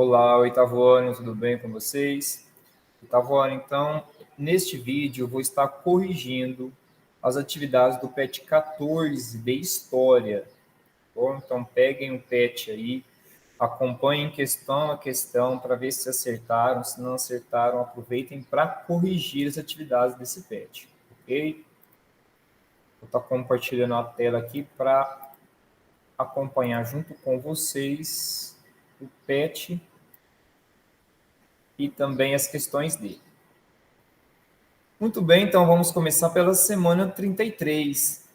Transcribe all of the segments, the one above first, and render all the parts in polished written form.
Olá, oitavo ano, tudo bem com vocês? Oitavo ano, então, neste vídeo eu vou estar corrigindo as atividades do PET 14 de História. Bom, então, peguem o PET aí, acompanhem questão a questão para ver se acertaram, se não acertaram, aproveitem para corrigir as atividades desse PET, ok? Vou estar compartilhando a tela aqui para acompanhar junto com vocês o PET e também as questões dele. Muito bem, então vamos começar pela semana 33.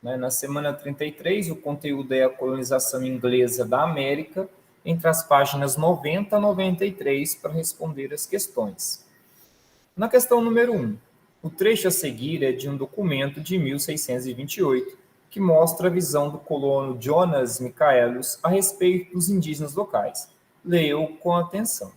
Na semana 33, o conteúdo é a colonização inglesa da América, entre as páginas 90 a 93, para responder as questões. Na questão número 1, o trecho a seguir é de um documento de 1628, que mostra a visão do colono Jonas Michaelis a respeito dos indígenas locais. Leia-o com atenção.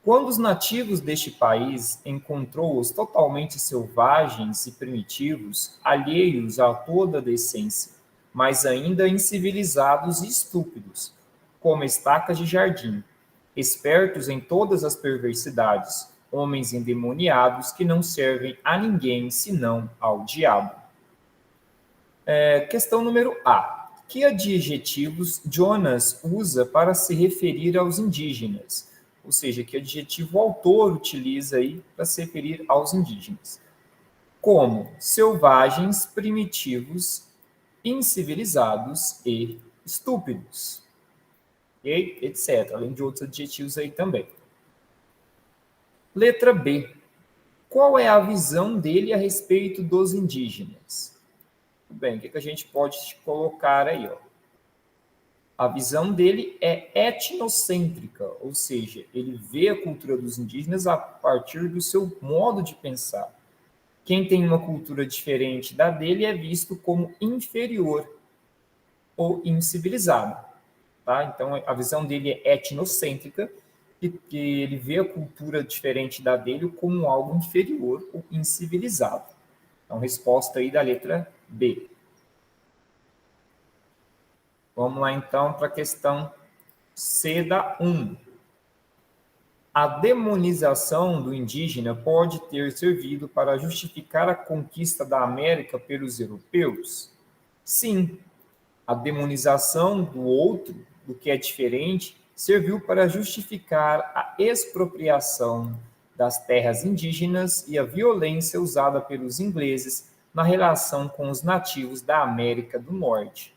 Quando os nativos deste país encontrou-os totalmente selvagens e primitivos, alheios a toda a decência, mas ainda incivilizados e estúpidos, como estacas de jardim, espertos em todas as perversidades, homens endemoniados que não servem a ninguém senão ao diabo. Questão número A. Que adjetivos Jonas usa para se referir aos indígenas? Ou seja, que adjetivo o autor utiliza aí para se referir aos indígenas? Como selvagens, primitivos, incivilizados e estúpidos. E etc. Além de outros adjetivos aí também. Letra B. Qual é a visão dele a respeito dos indígenas? Bem, o que a gente pode colocar aí? A visão dele é etnocêntrica, ou seja, ele vê a cultura dos indígenas a partir do seu modo de pensar. Quem tem uma cultura diferente da dele é visto como inferior ou incivilizado. Tá? Então, a visão dele é etnocêntrica, e ele vê a cultura diferente da dele como algo inferior ou incivilizado. Então, resposta aí da letra B. Vamos lá, então, para a questão C da 1. A demonização do indígena pode ter servido para justificar a conquista da América pelos europeus? Sim, a demonização do outro, do que é diferente, serviu para justificar a expropriação das terras indígenas e a violência usada pelos ingleses na relação com os nativos da América do Norte.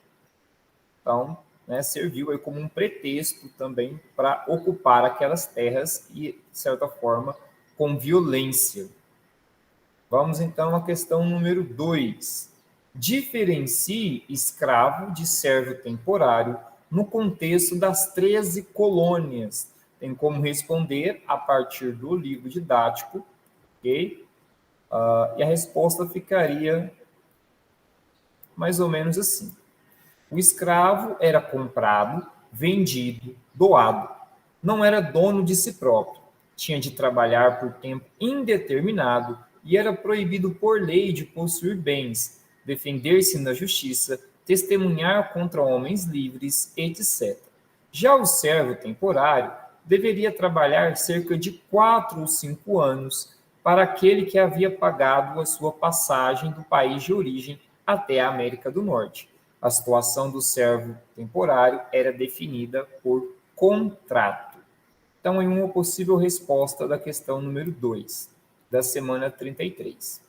Então, serviu aí como um pretexto também para ocupar aquelas terras e, de certa forma, com violência. Vamos então à questão número 2. Diferencie escravo de servo temporário no contexto das 13 colônias. Tem como responder a partir do livro didático, ok? E a resposta ficaria mais ou menos assim. O escravo era comprado, vendido, doado. Não era dono de si próprio. Tinha de trabalhar por tempo indeterminado e era proibido por lei de possuir bens, defender-se na justiça, testemunhar contra homens livres, etc. Já o servo temporário deveria trabalhar cerca de 4 ou 5 anos para aquele que havia pagado a sua passagem do país de origem até a América do Norte. A situação do servo temporário era definida por contrato. Então, em uma possível resposta da questão número 2, da semana 33.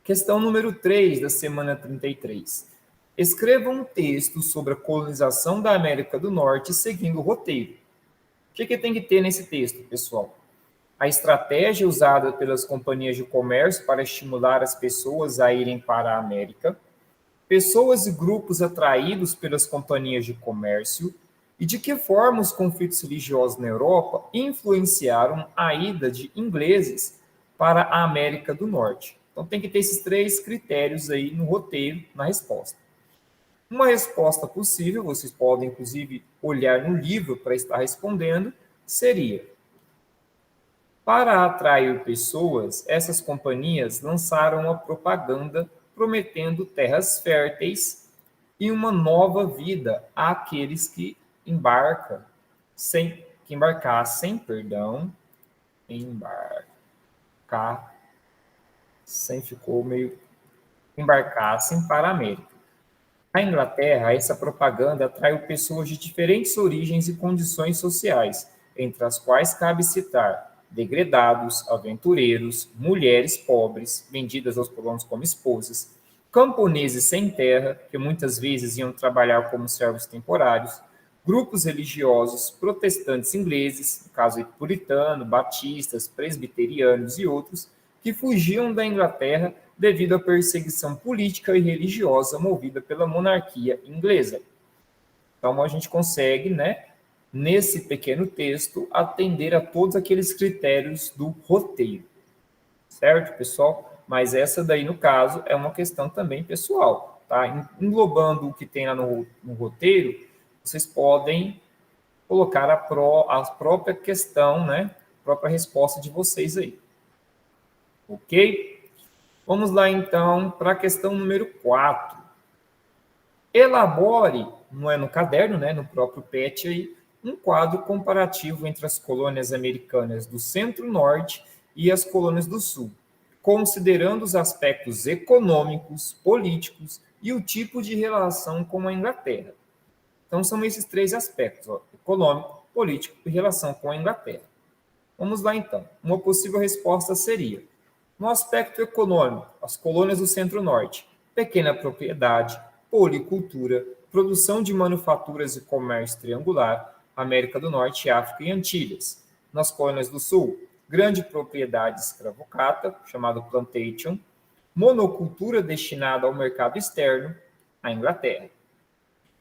Questão número 3, da semana 33. Escreva um texto sobre a colonização da América do Norte seguindo o roteiro. O que tem que ter nesse texto, pessoal? A estratégia usada pelas companhias de comércio para estimular as pessoas a irem para a América, pessoas e grupos atraídos pelas companhias de comércio e de que forma os conflitos religiosos na Europa influenciaram a ida de ingleses para a América do Norte. Então tem que ter esses 3 critérios aí no roteiro, na resposta. Uma resposta possível, vocês podem inclusive olhar no livro para estar respondendo, seria: para atrair pessoas, essas companhias lançaram uma propaganda prometendo terras férteis e uma nova vida àqueles que embarcam embarcassem para a América. Na Inglaterra, essa propaganda atraiu pessoas de diferentes origens e condições sociais, entre as quais cabe citar degredados, aventureiros, mulheres pobres, vendidas aos colonos como esposas, camponeses sem terra, que muitas vezes iam trabalhar como servos temporários, grupos religiosos, protestantes ingleses, no caso puritano, batistas, presbiterianos e outros, que fugiam da Inglaterra devido à perseguição política e religiosa movida pela monarquia inglesa. Então, a gente consegue, nesse pequeno texto, atender a todos aqueles critérios do roteiro. Certo, pessoal? Mas essa daí, no caso, é uma questão também pessoal, tá? Englobando o que tem lá no roteiro, vocês podem colocar a própria questão, a própria resposta de vocês aí. Ok? Vamos lá, então, para a questão número 4. Elabore, não é no caderno, no próprio PET aí, um quadro comparativo entre as colônias americanas do Centro-Norte e as colônias do Sul, considerando os aspectos econômicos, políticos e o tipo de relação com a Inglaterra. Então, são esses 3 aspectos, econômico, político e relação com a Inglaterra. Vamos lá, então. Uma possível resposta seria: no aspecto econômico, as colônias do Centro-Norte, pequena propriedade, policultura, produção de manufaturas e comércio triangular, América do Norte, África e Antilhas. Nas colônias do Sul, grande propriedade escravocrata, chamado plantation, monocultura destinada ao mercado externo, a Inglaterra.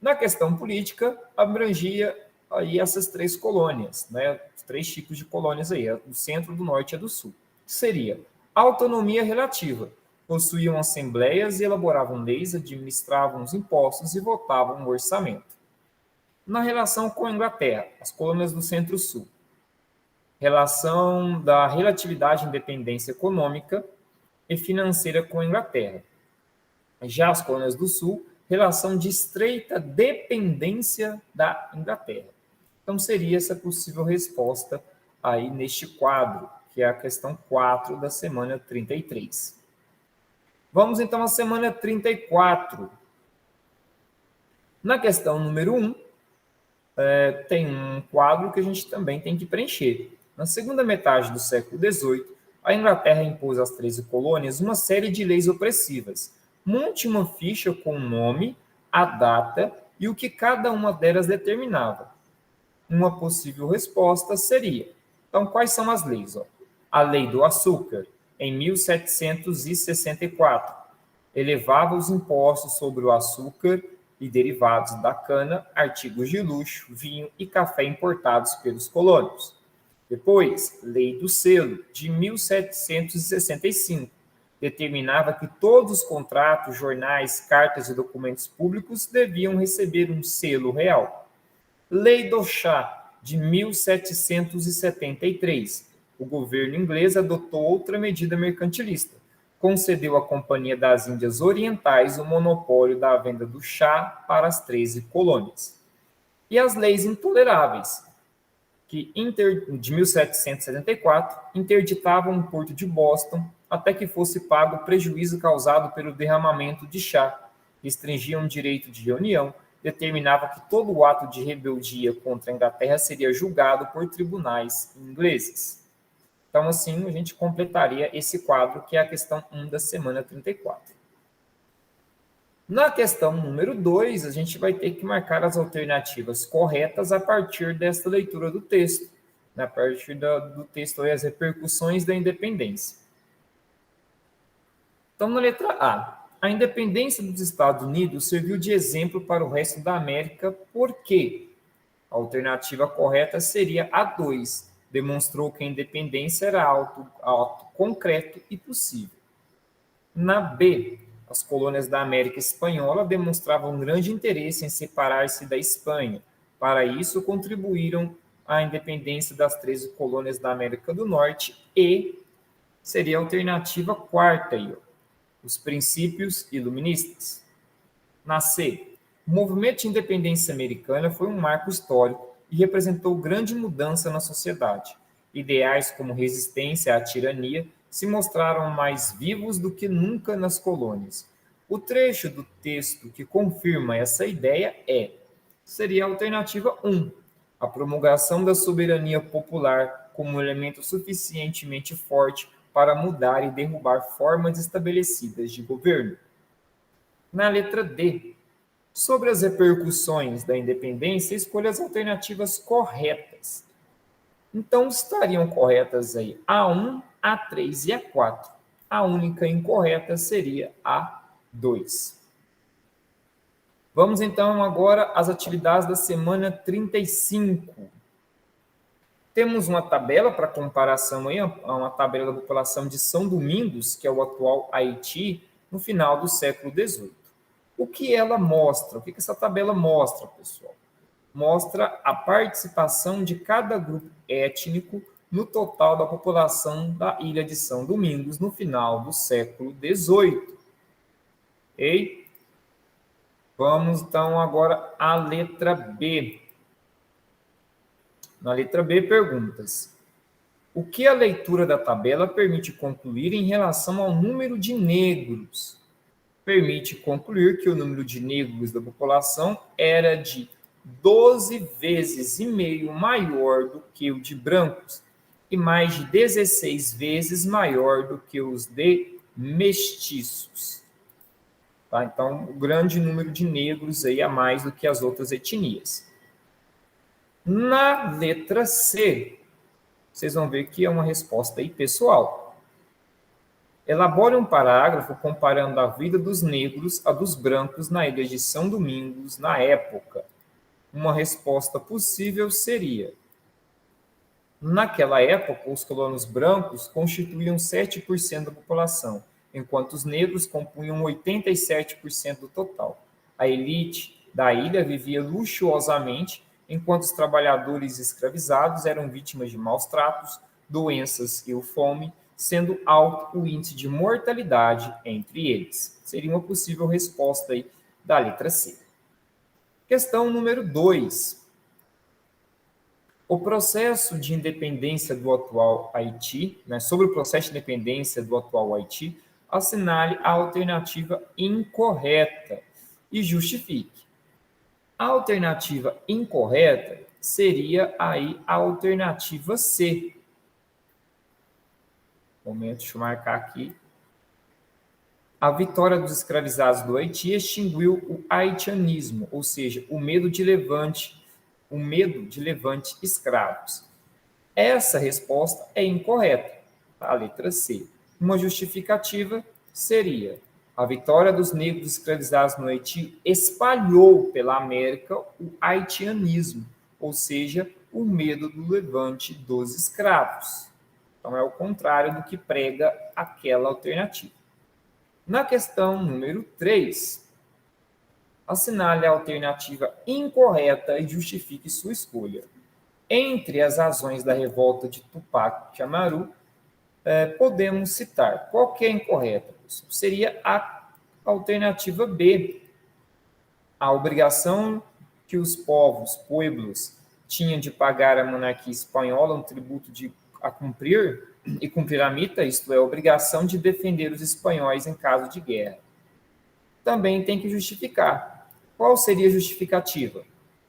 Na questão política, abrangia aí essas 3 colônias, os 3 tipos de colônias aí, do Centro, do Norte e do Sul. Seria autonomia relativa. Possuíam assembleias e elaboravam leis, administravam os impostos e votavam o orçamento. Na relação com a Inglaterra, as colônias do Centro-Sul. Relação da relatividade à independência econômica e financeira com a Inglaterra. Já as colônias do Sul, relação de estreita dependência da Inglaterra. Então, seria essa possível resposta aí neste quadro, que é a questão 4 da semana 33. Vamos, então, à semana 34. Na questão número 1, tem um quadro que a gente também tem que preencher. Na segunda metade do século XVIII, a Inglaterra impôs às 13 colônias uma série de leis opressivas. Monte uma ficha com o nome, a data e o que cada uma delas determinava. Uma possível resposta seria: então, quais são as leis? A Lei do Açúcar, em 1764, elevava os impostos sobre o açúcar e derivados da cana, artigos de luxo, vinho e café importados pelos colonos. Depois, Lei do Selo, de 1765, determinava que todos os contratos, jornais, cartas e documentos públicos deviam receber um selo real. Lei do Chá, de 1773. O governo inglês adotou outra medida mercantilista. Concedeu à Companhia das Índias Orientais o monopólio da venda do chá para as 13 colônias. E as leis intoleráveis, que de 1774 interditavam o porto de Boston até que fosse pago o prejuízo causado pelo derramamento de chá, restringiam o direito de reunião, determinava que todo ato de rebeldia contra a Inglaterra seria julgado por tribunais ingleses. Então, assim, a gente completaria esse quadro, que é a questão 1 da semana 34. Na questão número 2, a gente vai ter que marcar as alternativas corretas a partir desta leitura do texto, a partir do texto, as repercussões da independência. Então, na letra A independência dos Estados Unidos serviu de exemplo para o resto da América, por quê? A alternativa correta seria a 2. Demonstrou que a independência era algo concreto e possível. Na B, as colônias da América Espanhola demonstravam grande interesse em separar-se da Espanha. Para isso, contribuíram à independência das 13 colônias da América do Norte e seria a alternativa quarta, os princípios iluministas. Na C, o movimento de independência americana foi um marco histórico e representou grande mudança na sociedade. Ideais como resistência à tirania se mostraram mais vivos do que nunca nas colônias. O trecho do texto que confirma essa ideia seria a alternativa 1, a promulgação da soberania popular como elemento suficientemente forte para mudar e derrubar formas estabelecidas de governo. Na letra D, sobre as repercussões da independência, escolha as alternativas corretas. Então, estariam corretas aí A1, A3 e A4. A única incorreta seria A2. Vamos, então, agora às atividades da semana 35. Temos uma tabela para comparação, aí, uma tabela da população de São Domingos, que é o atual Haiti, no final do século XVIII. O que ela mostra? O que essa tabela mostra, pessoal? Mostra a participação de cada grupo étnico no total da população da ilha de São Domingos no final do século XVIII. Ok? Vamos, então, agora à letra B. Na letra B, perguntas. O que a leitura da tabela permite concluir em relação ao número de negros? Permite concluir que o número de negros da população era de 12 vezes e meio maior do que o de brancos e mais de 16 vezes maior do que os de mestiços. Tá? Então, o grande número de negros aí a mais do que as outras etnias. Na letra C, vocês vão ver que é uma resposta aí pessoal. Elabore um parágrafo comparando a vida dos negros à dos brancos na ilha de São Domingos na época. Uma resposta possível seria: naquela época, os colonos brancos constituíam 7% da população, enquanto os negros compunham 87% do total. A elite da ilha vivia luxuosamente, enquanto os trabalhadores escravizados eram vítimas de maus tratos, doenças e fome, sendo alto o índice de mortalidade entre eles. Seria uma possível resposta aí da letra C. Questão número 2. O processo de independência do atual Haiti, sobre o processo de independência do atual Haiti, assinale a alternativa incorreta e justifique. A alternativa incorreta seria aí a alternativa C. Momento, deixa eu marcar aqui. A vitória dos escravizados do Haiti extinguiu o haitianismo, ou seja, o medo de levante escravos. Essa resposta é incorreta, a letra C. Uma justificativa seria: a vitória dos negros escravizados no Haiti espalhou pela América o haitianismo, ou seja, o medo do levante dos escravos. Então, é o contrário do que prega aquela alternativa. Na questão número 3, assinale a alternativa incorreta e justifique sua escolha. Entre as razões da revolta de Tupac Amaru, podemos citar. Qual que é a incorreta? Seria a alternativa B. A obrigação que os pueblos, tinham de pagar à monarquia espanhola um tributo a cumprir e cumprir a mita, isto é, a obrigação de defender os espanhóis em caso de guerra. Também tem que justificar. Qual seria a justificativa?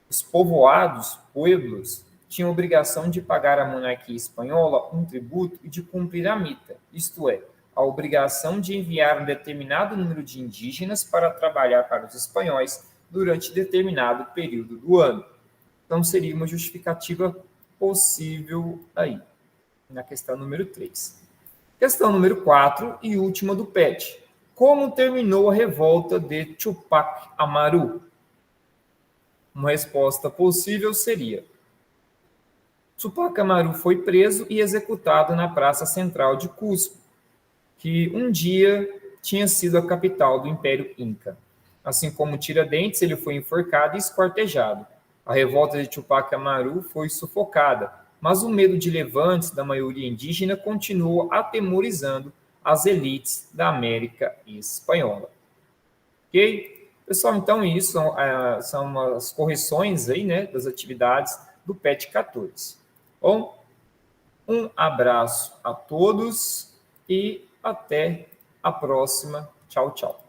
Os pueblos, tinham obrigação de pagar à monarquia espanhola um tributo e de cumprir a mita, isto é, a obrigação de enviar um determinado número de indígenas para trabalhar para os espanhóis durante determinado período do ano. Então, seria uma justificativa possível aí, na questão número 3. Questão número 4 e última do PET. Como terminou a revolta de Tupac Amaru? Uma resposta possível seria: Tupac Amaru foi preso e executado na praça central de Cusco, que um dia tinha sido a capital do Império Inca. Assim como Tiradentes, ele foi enforcado e esquartejado. A revolta de Tupac Amaru foi sufocada, mas o medo de levantes da maioria indígena continuou atemorizando as elites da América Espanhola. Ok? Pessoal, então isso são as correções aí, das atividades do PET 14. Bom, um abraço a todos e até a próxima. Tchau, tchau.